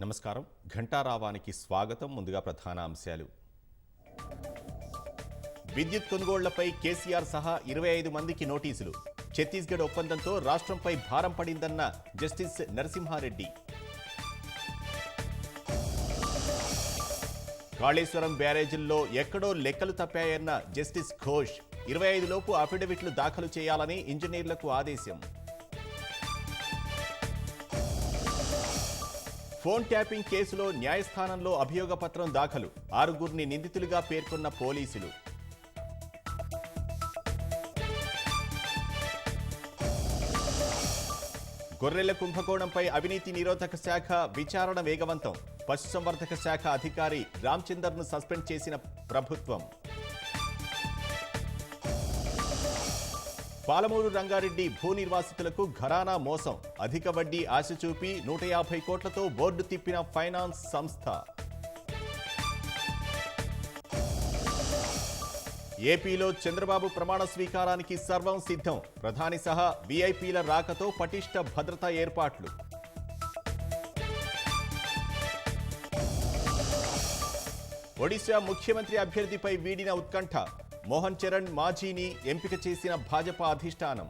నమస్కారం. ఘంటారావానికి స్వాగతం. ముందుగా ప్రధాన అంశాలు. విద్యుత్ కొనుగోళ్లపై కేసీఆర్ సహా 25 మందికి నోటీసులు. ఛత్తీస్గఢ్ ఒప్పందంతో రాష్ట్రంపై భారం పడిందన్న జస్టిస్ నరసింహారెడ్డి. కాళేశ్వరం బ్యారేజీల్లో ఎక్కడో లెక్కలు తప్పాయన్న జస్టిస్ ఘోష్. 25 లోపు అఫిడవిట్లు దాఖలు చేయాలని ఇంజనీర్లకు ఆదేశం. ఫోన్ ట్యాపింగ్ కేసులో న్యాయస్థానంలో అభియోగ పత్రం దాఖలు. 6గురిని నిందితులుగా పేర్కొన్న పోలీసులు. గొర్రెల కుంభకోణంపై అవినీతి నిరోధక శాఖ విచారణ వేగవంతం. పశుసంవర్ధక శాఖ అధికారి రామచందర్ను సస్పెండ్ చేసిన ప్రభుత్వం. పాలమూరు రంగారెడ్డి భూ నిర్వాసితులకు ఘరానా మోసం. అధిక వడ్డీ ఆశ చూపి 150 కోట్లతో బోర్డు తిప్పిన ఫైనాన్స్ సంస్థ. ఏపీలో చంద్రబాబు ప్రమాణ స్వీకారానికి సర్వం సిద్ధం. ప్రధాని సహా వీఐపీల రాకతో పటిష్ట భద్రతా ఏర్పాట్లు. ఒడిశా ముఖ్యమంత్రి అభ్యర్థిపై వీడిన ఉత్కంఠ. మోహన్ చరణ్ మాఝీని ఎంపిక చేసిన భాజపా అధిష్టానం.